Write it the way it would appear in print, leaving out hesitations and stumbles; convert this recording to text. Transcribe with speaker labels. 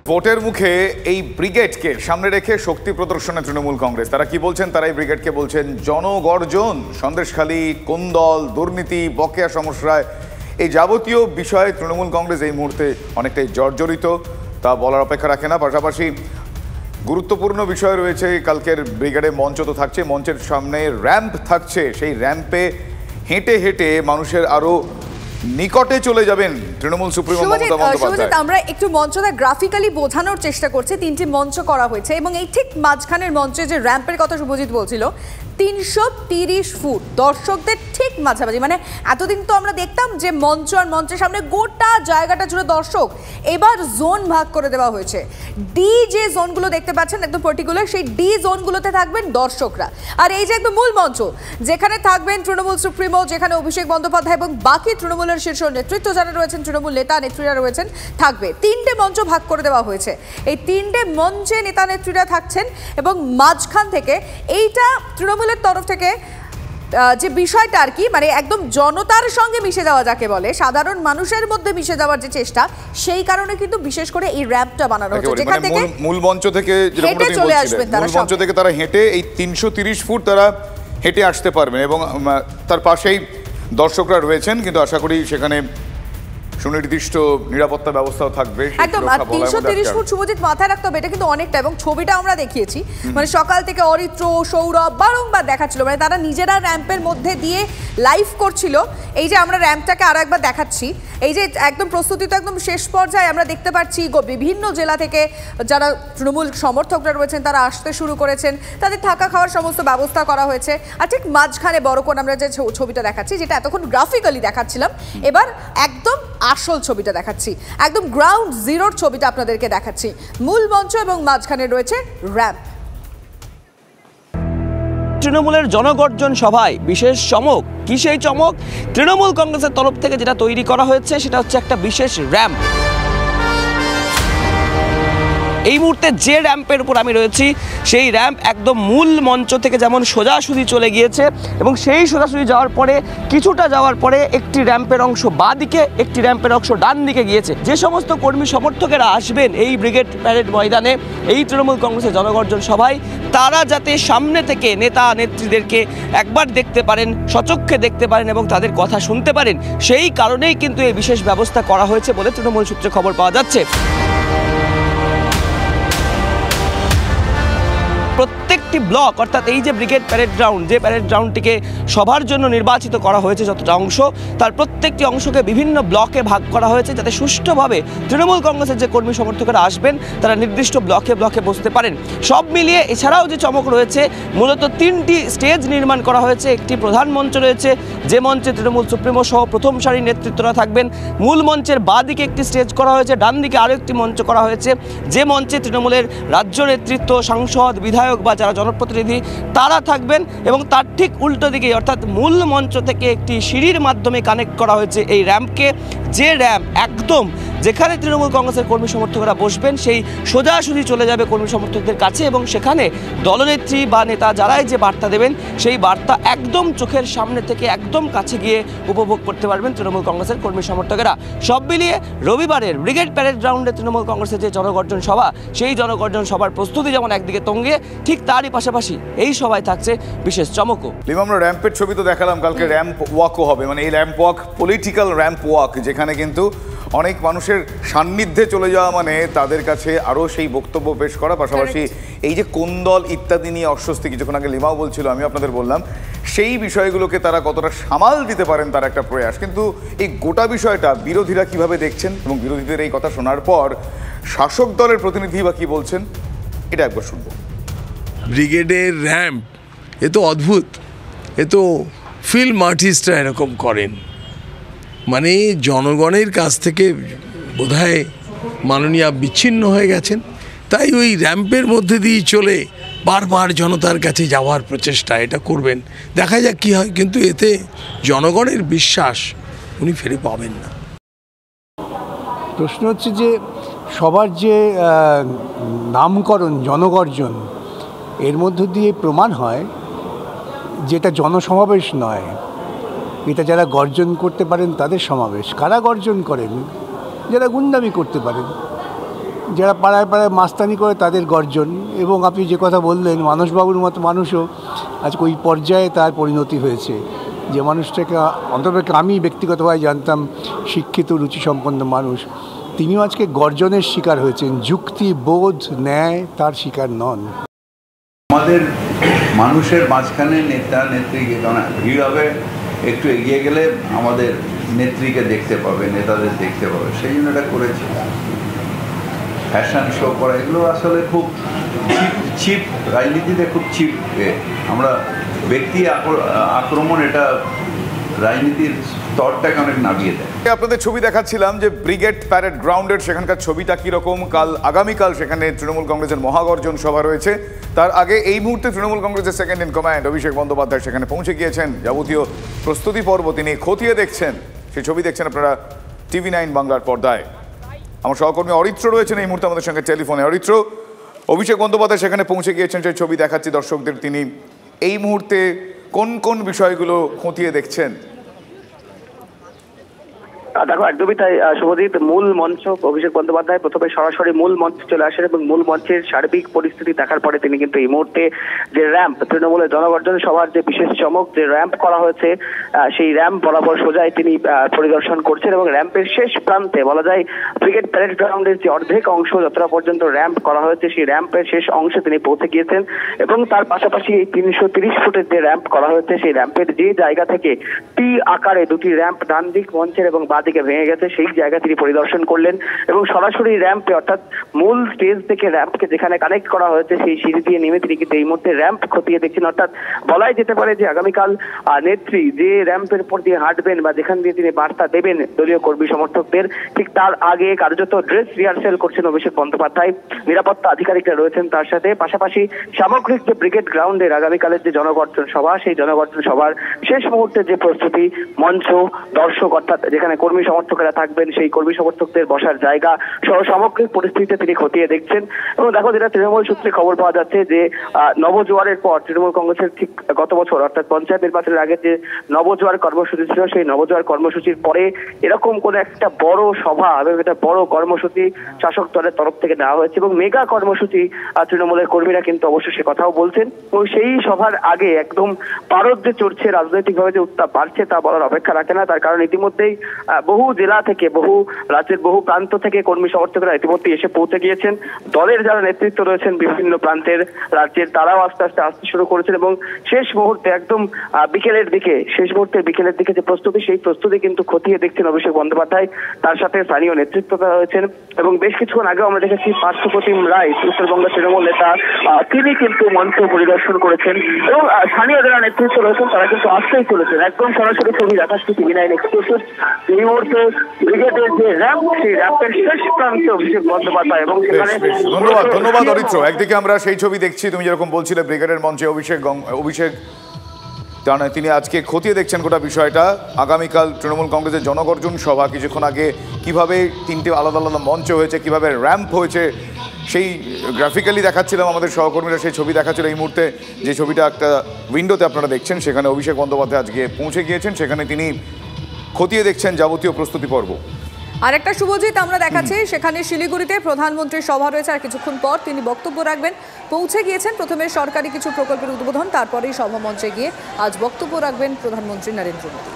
Speaker 1: ভোটের মুখে এই ব্রিগেডকে সামনে রেখে শক্তি প্রদর্শনে তৃণমূল কংগ্রেস। তারা কি বলছেন? তারা এই ব্রিগেডকে বলছেন জনগর্জন। সন্দেশখালী, কোন্দল, দুর্নীতি, বকেয়া সমস্যায় এই যাবতীয় বিষয়ে তৃণমূল কংগ্রেস এই মুহূর্তে অনেকটাই জর্জরিত, তা বলার অপেক্ষা রাখে না। পাশাপাশি গুরুত্বপূর্ণ বিষয় রয়েছে, কালকের ব্রিগেডে মঞ্চ তো থাকছে, মঞ্চের সামনে র্যাম্প থাকছে। সেই র্যাম্পে হেঁটে হেঁটে মানুষের আরো নিকটে চলে যাবেন তৃণমূল সুপ্রিমো মমতা বন্দ্যোপাধ্যায়।
Speaker 2: আমরা একটু মঞ্চটা গ্রাফিক্যালি বোঝানোর চেষ্টা করছি। তিনটি মঞ্চ করা হয়েছে এবং এই ঠিক মাঝখানের মঞ্চে যে র্যাম্পের কথা শুভজিৎ বলছিল, 330 ফুট দর্শকদের ঠিক মাঝামাঝি। মানে এতদিন তো আমরা দেখতাম যে মঞ্চ আর মঞ্চের সামনে গোটা জায়গাটা জুড়ে দর্শক, এবার জোন ভাগ করে দেওয়া হয়েছে। ডি যে জোনগুলো দেখতে পাচ্ছেন একদম পার্টিকুলার, সেই ডি জোনগুলোতে থাকবেন দর্শকরা। আর এই যে একদম মূল মঞ্চ যেখানে থাকবেন তৃণমূল সুপ্রিমো, যেখানে অভিষেক বন্দ্যোপাধ্যায় এবং বাকি তৃণমূলের শীর্ষ নেতৃত্ব যারা রয়েছেন, তৃণমূল নেতা নেত্রীরা রয়েছেন, থাকবে। তিনটে মঞ্চ ভাগ করে দেওয়া হয়েছে। এই তিনটে মঞ্চে নেতা নেত্রীরা থাকছেন এবং মাঝখান থেকে এইটা তৃণমূলের তরফ থেকে যে বিষয়টা আর কি, মানে একদম জনতার সঙ্গে মিশে যাওয়া, যাকে বলে সাধারণ মানুষের মধ্যে মিশে যাওয়ার যে চেষ্টা, সেই কারণে কিন্তু বিশেষ করে এই র্যাম্পটা বানানো হচ্ছে, যেখান থেকে
Speaker 1: মূল মঞ্চ থেকে
Speaker 2: হেঁটে চলে আসবেন তারা।
Speaker 1: মূল মঞ্চ থেকে তারা হেঁটে এই 330 ফুট তারা হেঁটে আসতে পারবেন এবং তার পাশেই দর্শকরা রয়েছেন, কিন্তু আশা করি সেখানে সুনির্দিষ্ট নিরাপত্তা ব্যবস্থাও থাকবে।
Speaker 2: একদম 330 ফুট শুভজিৎ মাথায় রাখতে হবে, এটা কিন্তু অনেকটা। এবং ছবিটা আমরা দেখিয়েছি, মানে সকাল থেকে অরিত্র, সৌরভ বারংবার দেখাচ্ছিল, মানে তারা নিজেরা র্যাম্পের মধ্যে দিয়ে লাইভ করছিল। এই যে আমরা র্যাম্পটাকে আরো একবার দেখাচ্ছি, এই যে একদম প্রস্তুতি তো একদম শেষ পর্যায়ে আমরা দেখতে পাচ্ছি বিভিন্ন জেলা থেকে যারা তৃণমূল সমর্থকরা রয়েছেন তারা আসতে শুরু করেছেন, তাদের থাকা খাওয়ার সমস্ত ব্যবস্থা করা হয়েছে। আর ঠিক মাঝখানে বড় কোণ আমরা যে ছবিটা দেখাচ্ছি, যেটা এতক্ষণ গ্রাফিক্যালি দেখাচ্ছিলাম, এবার একদম আসল ছবিটা দেখাচ্ছি, একদম গ্রাউন্ড জিরোর ছবিটা আপনাদেরকে দেখাচ্ছি। মূল মঞ্চ এবং মাঝখানে রয়েছে র্যাম্প।
Speaker 3: তৃণমূলের জনগর্জন সভায় বিশেষ চমক। কি সেই চমক? তৃণমূল কংগ্রেসের তরফ থেকে যেটা তৈরি করা হয়েছে সেটা হচ্ছে একটা বিশেষ র্যাম্প। এই মুহূর্তে যে র্যাম্পের উপর আমি রয়েছি, সেই র্যাম্প একদম মূল মঞ্চ থেকে যেমন সোজাসুজি চলে গিয়েছে এবং সেই সোজাসুজি যাওয়ার পরে কিছুটা যাওয়ার পরে একটি র্যাম্পের অংশ বাঁ দিকে, একটি র্যাম্পের অংশ ডান দিকে গিয়েছে। যে সমস্ত কর্মী সমর্থকেরা আসবেন এই ব্রিগেড প্যারেড ময়দানে, এই তৃণমূল কংগ্রেসের জনগর্জন সভায়, তারা যাতে সামনে থেকে নেতা নেত্রীদেরকে একবার দেখতে পারেন, সচক্ষে দেখতে পারেন এবং তাদের কথা শুনতে পারেন, সেই কারণেই কিন্তু এই বিশেষ ব্যবস্থা করা হয়েছে বলে তৃণমূল সূত্রে খবর পাওয়া যাচ্ছে। প্রত্যেকটি ব্লক, অর্থাৎ এই যে ব্রিগেড প্যারেড গ্রাউন্ড, যে প্যারেড গ্রাউন্ডটিকে সবার জন্য নির্বাচিত করা হয়েছে যতটা অংশ, তার প্রত্যেকটি অংশকে বিভিন্ন ব্লকে ভাগ করা হয়েছে, যাতে সুষ্ঠুভাবে তৃণমূল কংগ্রেসের যে কর্মী সমর্থকরা আসবেন তারা নির্দিষ্ট ব্লকে ব্লকে বসতে পারেন। সব মিলিয়ে এছাড়াও যে চমক রয়েছে, মূলত 3টি স্টেজ নির্মাণ করা হয়েছে। একটি প্রধান মঞ্চ রয়েছে, যে মঞ্চে তৃণমূল সুপ্রিমো সহ প্রথম সারির নেতৃত্বরা থাকবেন। মূল মঞ্চের বাঁ দিকে একটি স্টেজ করা হয়েছে, ডান দিকে আরও একটি মঞ্চ করা হয়েছে, যে মঞ্চে তৃণমূলের রাজ্য নেতৃত্ব, সাংসদ, বিধায়ক বা যারা জনপ্রতিনিধি তারা থাকবেন। এবং তার ঠিক উল্টো দিকে, অর্থাৎ মূল মঞ্চ থেকে একটি সিঁড়ির মাধ্যমে কানেক্ট করা হয়েছে এই র্যাম্পকে, যে র্যাম্প একদম যেখানে তৃণমূল কংগ্রেসের কর্মী সমর্থকরা বসবেন সেই সোজাসুজি চলে যাবে কর্মী সমর্থকদের কাছে এবং সেখানে দলনেত্রী বা নেতা যারাই যে বার্তা দেবেন সেই বার্তা একদম চোখের সামনে থেকে একদম কাছে গিয়ে উপভোগ করতে পারবেন তৃণমূল কংগ্রেসের কর্মী সমর্থকেরা। সব মিলিয়ে রবিবারের ব্রিগেড প্যারেড গ্রাউন্ডে তৃণমূল কংগ্রেসের যে জনগর্জন সভা, সেই জনগর্জন সভার প্রস্তুতি যেমন একদিকে তঙ্গে, ঠিক তারই পাশাপাশি এই সভায় থাকছে বিশেষ চমকও।
Speaker 1: আমরা র্যাম্পের ছবি তো দেখালাম, কালকে র্যাম্প ওয়াকও হবে। মানে এই ramp walk political ramp walk, যেখানে কিন্তু অনেক মানুষের সান্নিধ্যে চলে যাওয়া মানে তাদের কাছে আরও সেই বক্তব্য পেশ করা। পাশাপাশি এই যে কোন্দল ইত্যাদি নিয়ে অস্বস্তি, কিছুক্ষণ আগে লিমাও বলছিল, আমি আপনাদের বললাম, সেই বিষয়গুলোকে তারা কতটা সামাল দিতে পারেন তার একটা প্রয়াস। কিন্তু এই গোটা বিষয়টা বিরোধীরা কিভাবে দেখছেন এবং বিরোধীদের এই কথা শোনার পর শাসক দলের প্রতিনিধি বা কি বলছেন, এটা একবার শুনবো।
Speaker 4: ব্রিগেডের র্যাম্প এ তো অদ্ভুত, এ তো ফিল্ম আর্টিস্টরা এরকম করেন। মানে জনগণের কাছ থেকে বোধহয় মাননীয় বিচ্ছিন্ন হয়ে গেছেন, তাই ওই র্যাম্পের মধ্যে দিয়ে চলে বারবার জনতার কাছে যাওয়ার প্রচেষ্টা এটা করবেন। দেখা যাক কী হয়, কিন্তু এতে জনগণের বিশ্বাস উনি ফিরে পাবেন না।
Speaker 5: প্রশ্ন হচ্ছে যে সবার যে নামকরণ জনগর্জন, এর মধ্য দিয়ে প্রমাণ হয় যেটা জনসমাবেশ নয়, এটা যারা গর্জন করতে পারেন তাদের সমাবেশ। কারা গর্জন করেন? যারা গুন্ডামি করতে পারেন। যারা পাড়ায় পাড়ায় মাস্তানি করে তাদের গর্জন, এবং আপনি যে কথা বললেন মানসবাবুর মতো মানুষও আজকে ওই পর্যায়ে তার পরিণতি হয়েছে, যে মানুষটাকে অন্তত আমি ব্যক্তিগতভাবে জানতাম শিক্ষিত রুচিসম্পন্ন মানুষ, তিনিও আজকে গর্জনের শিকার হয়েছেন। যুক্তি, বোধ, ন্যায় তার শিকার নন।
Speaker 6: আমাদের মানুষের মাঝখানে নেতা নেত্রীকে, কারণ ভিড় হবে, একটু এগিয়ে গেলে আমাদের নেত্রীকে দেখতে পাবে, নেতাদের দেখতে পাবে, সেই জন্য এটা করেছে। ফ্যাশন শো করা এগুলো আসলে খুব চিপ রাজনীতিতে খুব চিপ। আমরা ব্যক্তি আক্রমণ এটা রাজনীতির স্তরটাকে অনেক নামিয়ে দেয়।
Speaker 1: আপনাদের ছবি দেখাচ্ছিলাম যে ব্রিগেড প্যারেড গ্রাউন্ডের সেখানকার ছবিটা কীরকম। আগামীকাল সেখানে তৃণমূল কংগ্রেসের মহাগর্জন সভা রয়েছে। তার আগে এই মুহূর্তে তৃণমূল কংগ্রেসের second in command Abhishek Bandyopadhyay সেখানে পৌঁছে গিয়েছেন। যাবতীয় প্রস্তুতি পর্ব তিনি খতিয়ে দেখছেন। সেই ছবি দেখছেন আপনারা TV9 বাংলার পর্দায়। আমার সহকর্মী অরিত্র রয়েছেন এই মুহূর্তে আমাদের সঙ্গে টেলিফোনে। অরিত্র, অভিষেক বন্দ্যোপাধ্যায় সেখানে পৌঁছে গিয়েছেন, সেই ছবি দেখাচ্ছি দর্শকদের। তিনি এই মুহূর্তে কোন কোন বিষয়গুলো খতিয়ে দেখছেন?
Speaker 7: দেখো, একদমই তাই শুভজিৎ। মূল মঞ্চ অভিষেক বন্দ্যোপাধ্যায় প্রথমে সরাসরি মূল মঞ্চে চলে আসেন এবং মূল মঞ্চের সার্বিক পরিস্থিতি দেখার পরে তিনি কিন্তু এই মুহূর্তে যে র্যাম্প, তৃণমূলের জনগর্জন সভার যে বিশেষ চমক, যে র্যাম্প করা হয়েছে সেই র্যাম্প বরাবর সোজাই তিনি পরিদর্শন করছেন এবং র্যাম্পের শেষ প্রান্তে বলা যায় ব্রিগেড প্যারেড গ্রাউন্ডের যে অর্ধেক অংশ যতটা পর্যন্ত র্যাম্প করা হয়েছে সেই র্যাম্পের শেষ অংশে তিনি পৌঁছে গিয়েছেন এবং তার পাশাপাশি এই 330 ফুটের যে র্যাম্প করা হয়েছে সেই র্যাম্পের যে জায়গা থেকে টি আকারে দুটি র্যাম্প ডান দিক মঞ্চের এবং বাঁ দিকে ভেঙে গেছে সেই জায়গা তিনি পরিদর্শন করলেন এবং সরাসরি র্যাম্পে, অর্থাৎ মূল স্টেজ থেকে র্যাম্পকে যেখানে কানেক্ট করা হয়েছে সেই সিঁড়ি দিয়ে নেমে তিনি কিন্তু এই মুহূর্তে র্যাম্প খতিয়ে দেখছেন। অর্থাৎ বলাই যেতে পারে যে আগামীকাল নেত্রী যে র্যাম্পের উপর দিয়ে হাঁটবেন বা যেখান দিয়ে তিনি বার্তা দেবেন দলীয় কর্মী সমর্থকদের, ঠিক তার আগে কার্যত ড্রেস রিহার্সেল করছেন অভিষেক বন্দ্যোপাধ্যায়। নিরাপত্তা আধিকারিকরা রয়েছেন তার সাথে। পাশাপাশি সামগ্রিক যে ব্রিগেড গ্রাউন্ডের আগামীকালের যে জনগর্জন সভা, সেই জনগর্জন সভার শেষ মুহূর্তে যে প্রস্তুতি, মঞ্চ, দর্শক, অর্থাৎ যেখানে কর্মী সমর্থকেরা থাকবেন সেই কর্মী সমর্থকদের বসার জায়গা সহ সামগ্রিক পরিস্থিতিতে তিনি খতিয়ে দেখছেন। এবং দেখো, যেটা তৃণমূল সূত্রে খবর পাওয়া যাচ্ছে যে নবজোয়ারের পর তৃণমূল কংগ্রেসের ঠিক গত বছর অর্থাৎ পঞ্চায়েত নির্বাচনের আগে যে নবজোয়ার কর্মসূচি ছিল, সেই নবজোয়ার কর্মসূচির পরে এরকম কোন একটা বড় সভা এবং একটা বড় কর্মসূচি শাসক দলের তরফ থেকে নেওয়া হয়েছে এবং মেগা কর্মসূচি তৃণমূলের কর্মীরা কিন্তু অবশ্যই সে কথাও বলছেন। এবং সেই সভার আগে একদম পারদ যে চড়ছে, রাজনৈতিকভাবে যে উত্তাপ বাড়ছে তা বলার অপেক্ষা রাখে না। তার কারণ ইতিমধ্যেই বহু জেলা থেকে, বহু রাজ্যের বহু প্রান্ত থেকে কর্মী সমর্থকরা ইতিমধ্যে এসে পৌঁছে গিয়েছেন। দলের যারা নেতৃত্ব রয়েছেন বিভিন্ন প্রান্তের রাজ্যের, তারাও আস্তে আস্তে আসতে শুরু করেছেন এবং শেষ মুহূর্তে একদম বিকেলের দিকে যে প্রস্তুতি, সেই প্রস্তুতি কিন্তু খতিয়ে দেখছেন অভিষেক বন্দ্যোপাধ্যায়। তার সাথে স্থানীয় নেতৃত্বরা রয়েছেন এবং বেশ কিছুক্ষণ আগেও আমরা দেখেছি পার্থপ্রতিম রায়, উত্তরবঙ্গের তৃণমূল নেতা, তিনি কিন্তু মঞ্চ পরিদর্শন করেছেন এবং স্থানীয় যারা নেতৃত্ব রয়েছেন তারা কিন্তু আসতেই চলেছেন। একদম সরাসরি ছবি দেখাচ্ছি TV9 এক্সক্লুসিভ। এই মুহূর্তে ব্রিগেডের যে র্যাম্প, সেই র্যাম্পের শেষ প্রান্তে অভিষেক বন্দ্যোপাধ্যায় এবং সেখানে
Speaker 1: ধন্যবাদ অরিত্র। একদিকে আমরা সেই ছবি দেখছি, তুমি যেরকম বলছিলে ব্রিগেডের মঞ্চে অভিষেক তিনি আজকে খতিয়ে দেখছেন গোটা বিষয়টা। আগামীকাল তৃণমূল কংগ্রেসের জনগর্জন সভা, কিছুক্ষণ আগে কিভাবে তিনটে আলাদা আলাদা মঞ্চ হয়েছে, কিভাবে র্যাম্প হয়েছে, সেই গ্রাফিক্যালি দেখাচ্ছিলাম আমাদের সহকর্মীরা, সেই ছবি দেখাচ্ছিল। এই মুহূর্তে যে ছবিটা একটা উইন্ডোতে আপনারা দেখছেন, সেখানে অভিষেক বন্দ্যোপাধ্যায় আজকে পৌঁছে গিয়েছেন, সেখানে তিনি খতিয়ে দেখছেন যাবতীয় প্রস্তুতি পর্ব।
Speaker 2: আরেকটা শুভজিৎ আমরা দেখাচ্ছি, সেখানে শিলিগুড়িতে প্রধানমন্ত্রীর সভা রয়েছে, আর কিছুক্ষণ পর তিনি বক্তব্য রাখবেন। পৌঁছে গিয়েছেন প্রথমে সরকারি কিছু প্রকল্পের উদ্বোধন, তারপরেই সভা মঞ্চে গিয়ে আজ বক্তব্য রাখবেন প্রধানমন্ত্রী নরেন্দ্র মোদী।